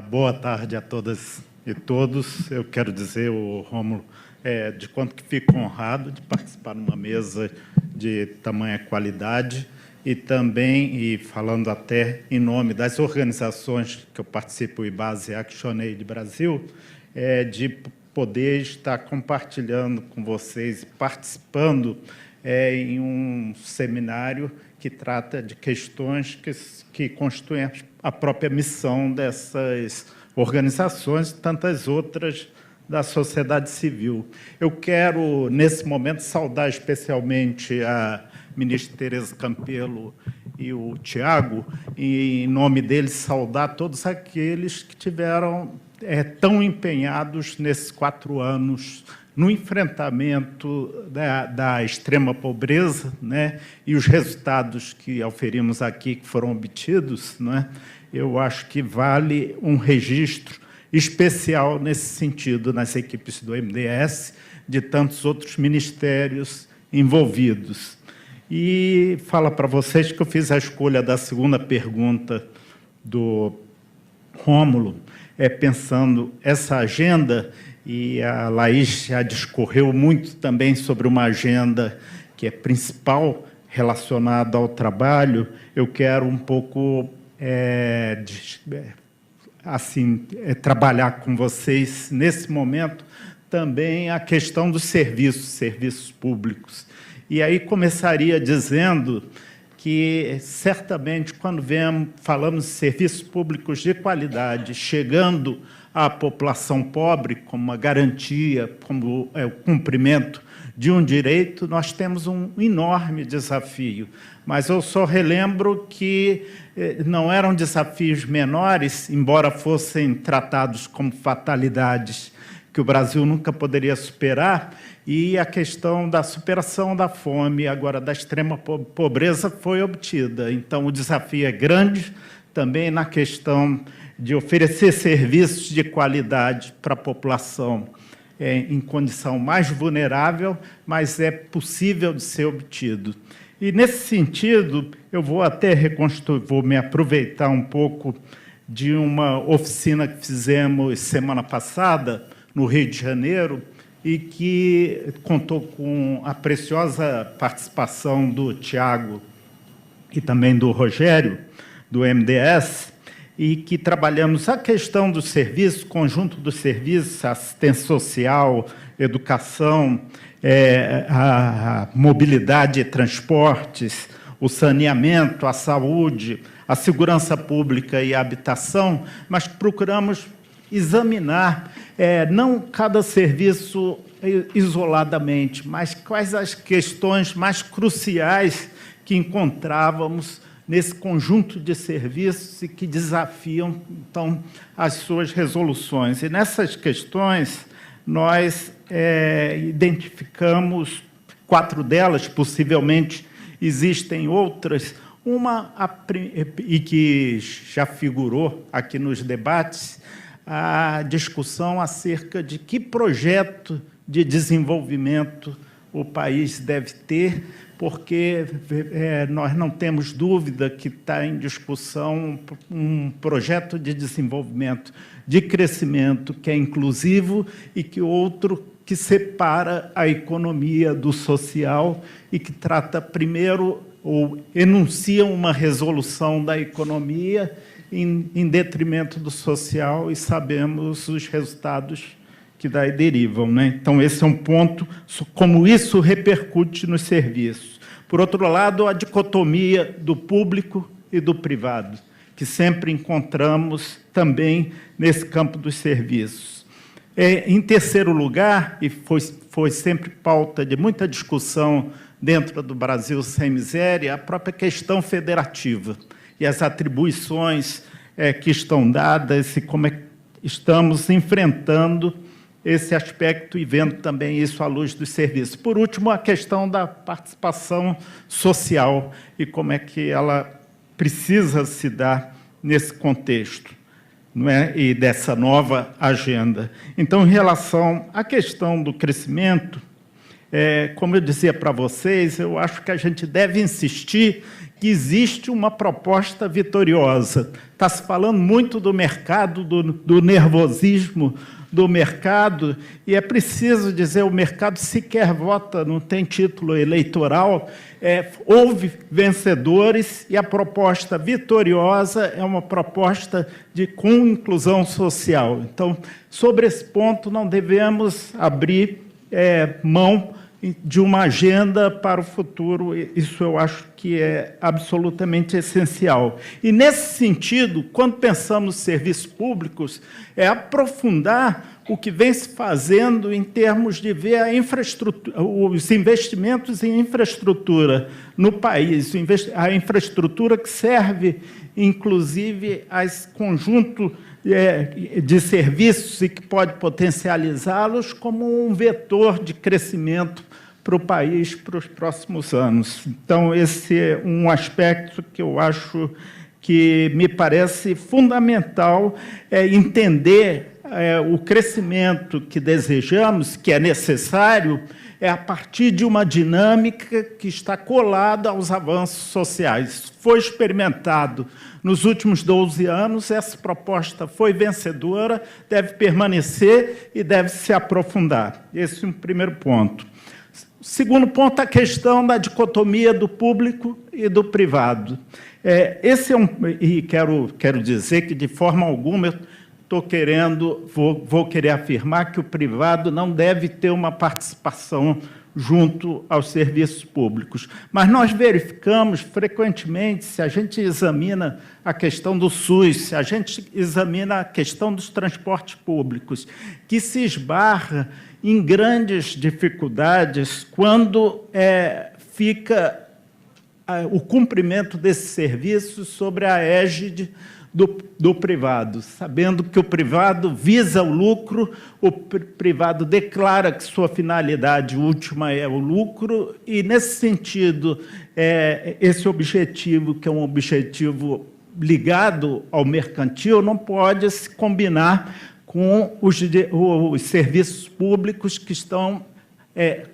Boa tarde a todas e todos. Eu quero dizer, Rômulo, de quanto que fico honrado de participar numa mesa de tamanha qualidade e também, e falando até em nome das organizações que eu participo, o IBASE ActionAid Brasil, de poder estar compartilhando com vocês, participando em um seminário que trata de questões que constituem a própria missão dessas organizações e tantas outras da sociedade civil. Eu quero, nesse momento, saudar especialmente a ministra Tereza Campelo e o Tiago, e, em nome deles, saudar todos aqueles que tiveram tão empenhados nesses 4 anos no enfrentamento da extrema pobreza, né, e os resultados que auferimos aqui, que foram obtidos, né, eu acho que vale um registro especial nesse sentido, nas equipes do MDS, de tantos outros ministérios envolvidos. E fala para vocês que eu fiz a escolha da segunda pergunta do Rômulo, pensando essa agenda, e a Laís já discorreu muito também sobre uma agenda que é principal relacionada ao trabalho. Eu quero um pouco trabalhar com vocês, nesse momento, também a questão dos serviços públicos. E aí começaria dizendo que, certamente, quando falamos de serviços públicos de qualidade, chegando à população pobre como uma garantia, como o cumprimento de um direito, nós temos um enorme desafio. Mas eu só relembro que não eram desafios menores, embora fossem tratados como fatalidades que o Brasil nunca poderia superar, e a questão da superação da fome, agora da extrema pobreza, foi obtida. Então, o desafio é grande, também na questão de oferecer serviços de qualidade para a população em condição mais vulnerável, mas é possível de ser obtido. E, nesse sentido, eu vou até vou me aproveitar um pouco de uma oficina que fizemos semana passada, no Rio de Janeiro, e que contou com a preciosa participação do Tiago e também do Rogério, do MDS, e que trabalhamos a questão do serviço, conjunto dos serviços, assistência social, educação, a mobilidade e transportes, o saneamento, a saúde, a segurança pública e a habitação, mas procuramos examinar não cada serviço isoladamente, mas quais as questões mais cruciais que encontrávamos nesse conjunto de serviços e que desafiam, então, as suas resoluções. E nessas questões, nós identificamos 4 delas, possivelmente existem outras, e que já figurou aqui nos debates, a discussão acerca de que projeto de desenvolvimento o país deve ter, porque nós não temos dúvida que está em discussão um projeto de desenvolvimento, de crescimento, que é inclusivo, e que outro que separa a economia do social e que trata primeiro, ou enuncia uma resolução da economia em detrimento do social, e sabemos os resultados que daí derivam, né? Então, esse é um ponto, como isso repercute nos serviços. Por outro lado, a dicotomia do público e do privado, que sempre encontramos também nesse campo dos serviços. Em terceiro lugar, e foi sempre pauta de muita discussão dentro do Brasil Sem Miséria, a própria questão federativa e as atribuições que estão dadas e como estamos enfrentando esse aspecto e vendo também isso à luz dos serviços. Por último, a questão da participação social e como é que ela precisa se dar nesse contexto, não é? E dessa nova agenda. Então, em relação à questão do crescimento, como eu dizia para vocês, eu acho que a gente deve insistir que existe uma proposta vitoriosa. Está se falando muito do mercado, do nervosismo do mercado, e é preciso dizer, o mercado sequer vota, não tem título eleitoral, houve vencedores, e a proposta vitoriosa é uma proposta com inclusão social. Então, sobre esse ponto, não devemos abrir mão de uma agenda para o futuro, isso eu acho que é absolutamente essencial. E, nesse sentido, quando pensamos em serviços públicos, é aprofundar o que vem se fazendo em termos de ver a infraestrutura, os investimentos em infraestrutura no país, a infraestrutura que serve, inclusive, a esse conjunto de serviços e que pode potencializá-los como um vetor de crescimento para o país para os próximos anos. Então, esse é um aspecto que eu acho que me parece fundamental entender o crescimento que desejamos, que é necessário, a partir de uma dinâmica que está colada aos avanços sociais. Foi experimentado nos últimos 12 anos, essa proposta foi vencedora, deve permanecer e deve se aprofundar. Esse é um primeiro ponto. O segundo ponto, a questão da dicotomia do público e do privado. E quero dizer que, de forma alguma, vou querer afirmar que o privado não deve ter uma participação junto aos serviços públicos. Mas nós verificamos frequentemente, se a gente examina a questão do SUS, se a gente examina a questão dos transportes públicos, que se esbarra em grandes dificuldades quando fica o cumprimento desses serviços sobre a égide do privado, sabendo que o privado visa o lucro, o privado declara que sua finalidade última é o lucro, e, nesse sentido, esse objetivo, que é um objetivo ligado ao mercantil, não pode se combinar com os serviços públicos que estão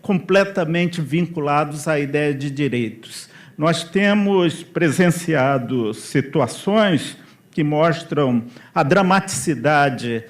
completamente vinculados à ideia de direitos. Nós temos presenciado situações que mostram a dramaticidade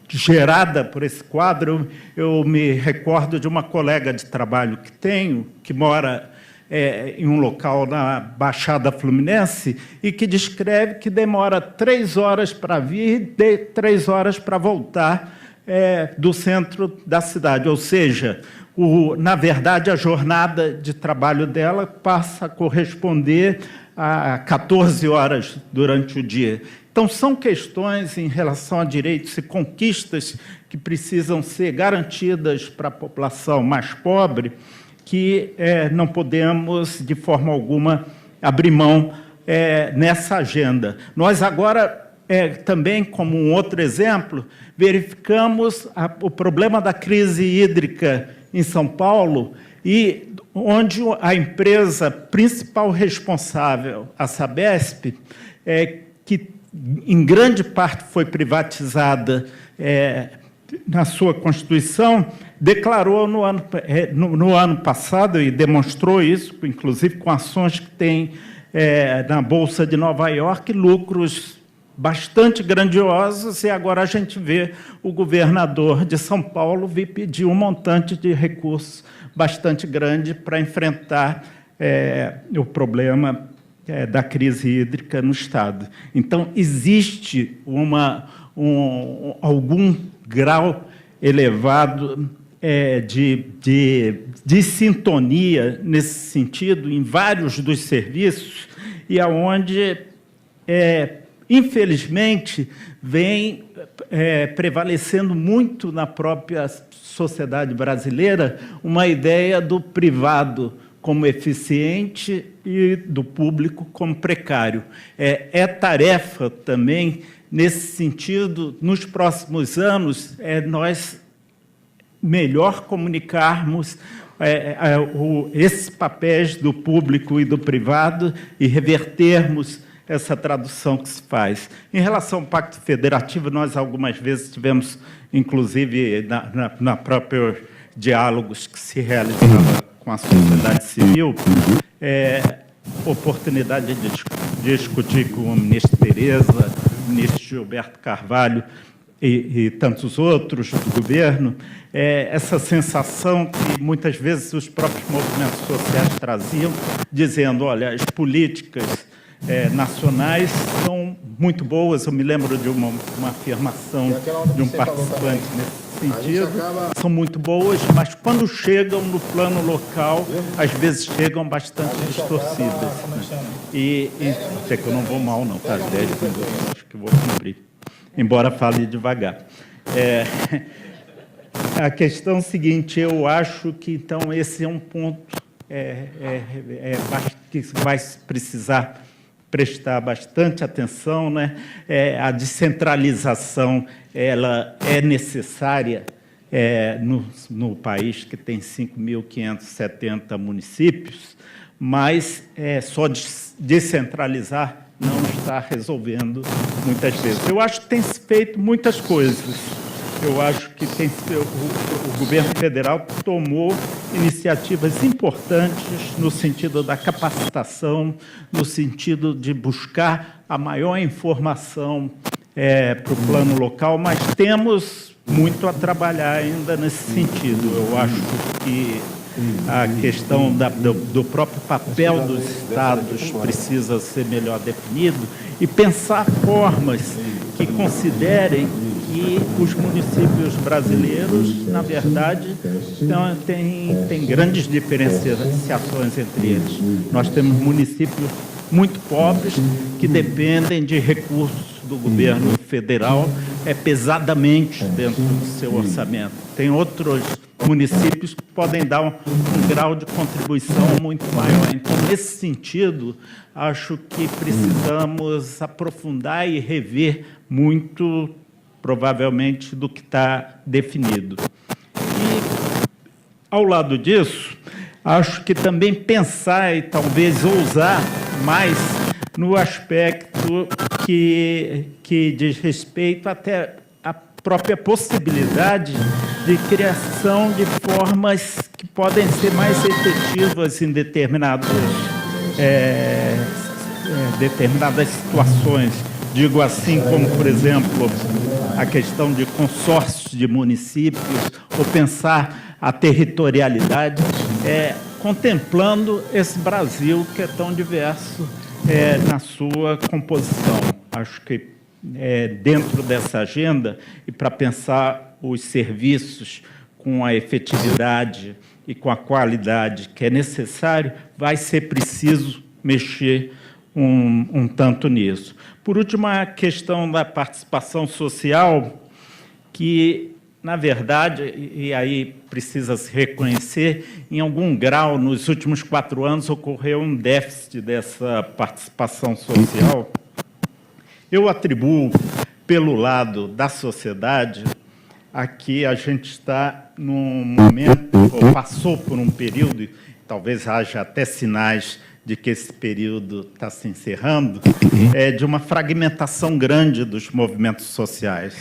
gerada por esse quadro. Eu me recordo de uma colega de trabalho que tenho, que mora em um local na Baixada Fluminense, e que descreve que demora 3 horas para vir e 3 horas para voltar do centro da cidade. Ou seja, na verdade, a jornada de trabalho dela passa a corresponder a 14 horas durante o dia. Então, são questões em relação a direitos e conquistas que precisam ser garantidas para a população mais pobre, que não podemos, de forma alguma, abrir mão nessa agenda. Nós agora, também, como um outro exemplo, verificamos o problema da crise hídrica em São Paulo, e onde a empresa principal responsável, a Sabesp, que em grande parte foi privatizada na sua Constituição, declarou no ano passado, e demonstrou isso, inclusive com ações que tem na Bolsa de Nova York, lucros bastante grandiosos, e agora a gente vê o governador de São Paulo vir pedir um montante de recursos bastante grande para enfrentar o problema da crise hídrica no Estado. Então, existe algum grau elevado de sintonia nesse sentido em vários dos serviços, e aonde, infelizmente, vem prevalecendo muito na própria sociedade brasileira uma ideia do privado como eficiente e do público como precário. Tarefa também, nesse sentido, nos próximos anos, nós melhor comunicarmos esses papéis do público e do privado e revertermos essa tradução que se faz. Em relação ao Pacto Federativo, nós algumas vezes tivemos, inclusive, na própria diálogos que se realizavam com a sociedade civil, oportunidade de discutir com o ministro Tereza, o ministro Gilberto Carvalho e tantos outros do governo, essa sensação que muitas vezes os próprios movimentos sociais traziam, dizendo, olha, as políticas nacionais são muito boas. Eu me lembro de uma afirmação de um participante nesse sentido, são muito boas, mas quando chegam no plano local, às vezes chegam bastante distorcidas. Né? E sei que eu não vou mal, não, tá? 10 minutos, acho que vou cumprir, embora fale devagar. A questão seguinte, eu acho que, então, esse é um ponto que vai precisar prestar bastante atenção, né? A descentralização, ela é necessária no país, que tem 5.570 municípios, mas só descentralizar não está resolvendo muitas vezes. Eu acho que tem se feito muitas coisas. Eu acho que o governo federal tomou iniciativas importantes no sentido da capacitação, no sentido de buscar a maior informação para o plano local, mas temos muito a trabalhar ainda nesse sentido. Eu acho que a questão do próprio papel dos estados precisa ser melhor definido e pensar formas que considerem que os municípios brasileiros, na verdade, têm grandes diferenciações entre eles. Nós temos municípios muito pobres que dependem de recursos do governo federal pesadamente dentro do seu orçamento. Tem outros municípios que podem dar um grau de contribuição muito maior. Então, nesse sentido, acho que precisamos aprofundar e rever muito, provavelmente, do que está definido. E, ao lado disso, acho que também pensar e talvez ousar mais no aspecto que diz respeito até à própria possibilidade de criação de formas que podem ser mais efetivas em determinadas situações. Digo assim como, por exemplo, a questão de consórcios de municípios, ou pensar a territorialidade, contemplando esse Brasil que é tão diverso na sua composição. Acho que dentro dessa agenda, e para pensar os serviços com a efetividade e com a qualidade que é necessário, vai ser preciso mexer um tanto nisso. Por último, a questão da participação social, que, na verdade, e aí precisa se reconhecer, em algum grau, nos últimos 4 anos, ocorreu um déficit dessa participação social. Eu atribuo, pelo lado da sociedade, aqui a gente está num momento, ou passou por um período, e talvez haja até sinais de que esse período está se encerrando, de uma fragmentação grande dos movimentos sociais,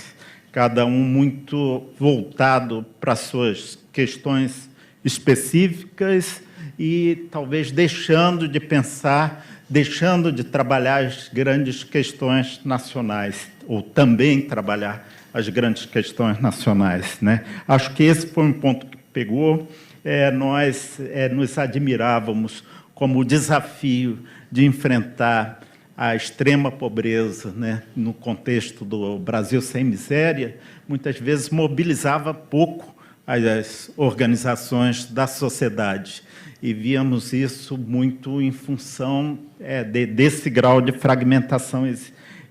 cada um muito voltado para as suas questões específicas e talvez deixando de pensar, deixando de trabalhar as grandes questões nacionais, ou também trabalhar as grandes questões nacionais, né? Acho que esse foi um ponto que pegou. Nós nos admirávamos como o desafio de enfrentar a extrema pobreza, né, no contexto do Brasil sem miséria, muitas vezes mobilizava pouco as organizações da sociedade. E víamos isso muito em função desse grau de fragmentação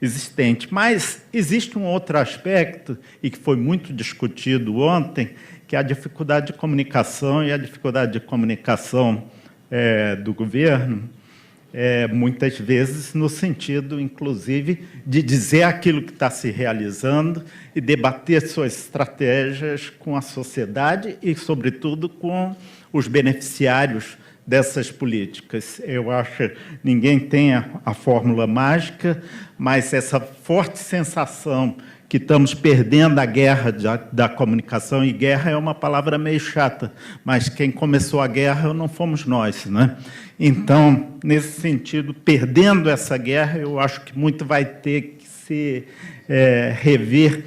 existente. Mas existe um outro aspecto, e que foi muito discutido ontem, que é a dificuldade de comunicação, e a dificuldade de comunicação do governo, muitas vezes no sentido, inclusive, de dizer aquilo que está se realizando e debater suas estratégias com a sociedade e, sobretudo, com os beneficiários dessas políticas. Eu acho que ninguém tem a fórmula mágica, mas essa forte sensação que estamos perdendo a guerra da comunicação, e guerra é uma palavra meio chata, mas quem começou a guerra não fomos nós, né? Então, nesse sentido, perdendo essa guerra, eu acho que muito vai ter que se rever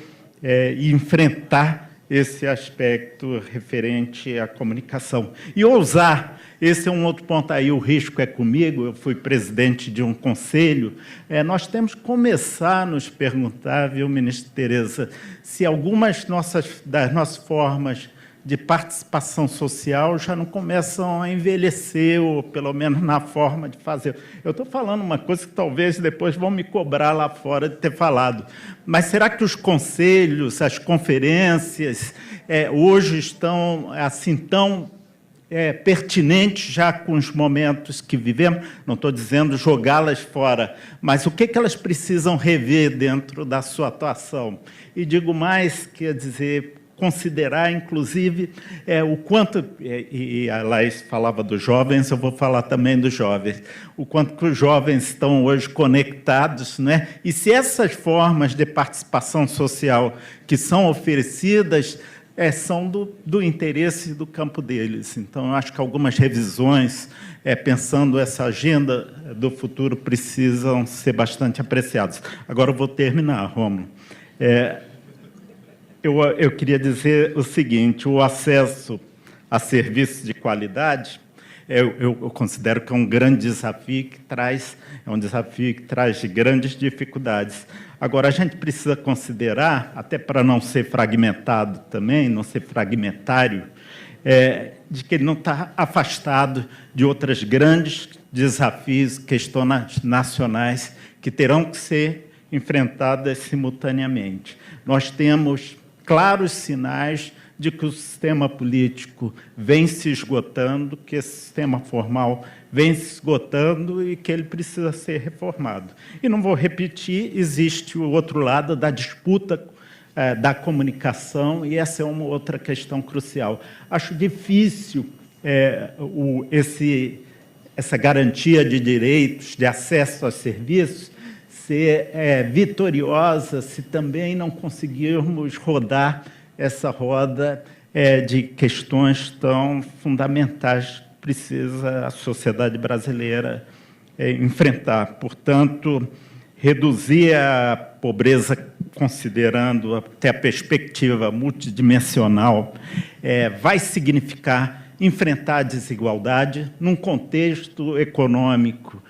e enfrentar esse aspecto referente à comunicação. E ousar, esse é um outro ponto aí, o risco é comigo, eu fui presidente de um conselho, nós temos que começar a nos perguntar, viu, ministra Tereza, se algumas das nossas formas de participação social já não começam a envelhecer, ou pelo menos na forma de fazer. Eu estou falando uma coisa que talvez depois vão me cobrar lá fora de ter falado, mas será que os conselhos, as conferências, hoje estão assim tão pertinentes já com os momentos que vivemos? Não estou dizendo jogá-las fora, mas o que elas precisam rever dentro da sua atuação? E digo mais, quer dizer, considerar, inclusive, o quanto, e a Laís falava dos jovens, eu vou falar também dos jovens, o quanto que os jovens estão hoje conectados, né? E se essas formas de participação social que são oferecidas são do interesse do campo deles. Então, eu acho que algumas revisões, pensando essa agenda do futuro, precisam ser bastante apreciadas. Agora, eu vou terminar, Rômulo. Eu queria dizer o seguinte, o acesso a serviços de qualidade, eu considero que é um grande desafio que traz, grandes dificuldades. Agora, a gente precisa considerar, até para não ser fragmentado também, não ser fragmentário, de que ele não está afastado de outros grandes desafios, questões nacionais, que terão que ser enfrentadas simultaneamente. Nós temos claros sinais de que o sistema político vem se esgotando, que esse sistema formal vem se esgotando e que ele precisa ser reformado. E não vou repetir, existe o outro lado da disputa da comunicação, e essa é uma outra questão crucial. Acho difícil essa garantia de direitos, de acesso a serviços, ser vitoriosa se também não conseguirmos rodar essa roda de questões tão fundamentais que precisa a sociedade brasileira enfrentar. Portanto, reduzir a pobreza, considerando até a perspectiva multidimensional, vai significar enfrentar a desigualdade num contexto econômico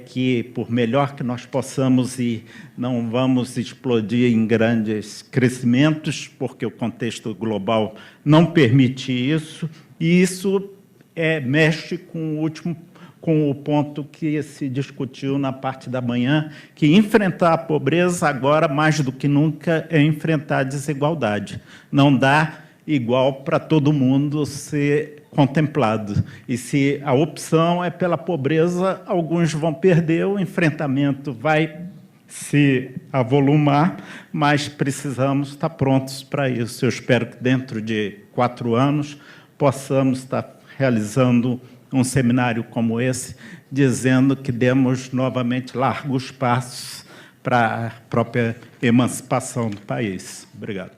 que, por melhor que nós possamos ir, não vamos explodir em grandes crescimentos, porque o contexto global não permite isso, e isso mexe com o ponto que se discutiu na parte da manhã, que enfrentar a pobreza agora, mais do que nunca, é enfrentar a desigualdade. Não dá igual para todo mundo ser contemplado. E se a opção é pela pobreza, alguns vão perder, o enfrentamento vai se avolumar, mas precisamos estar prontos para isso. Eu espero que dentro de 4 anos possamos estar realizando um seminário como esse, dizendo que demos novamente largos passos para a própria emancipação do país. Obrigado.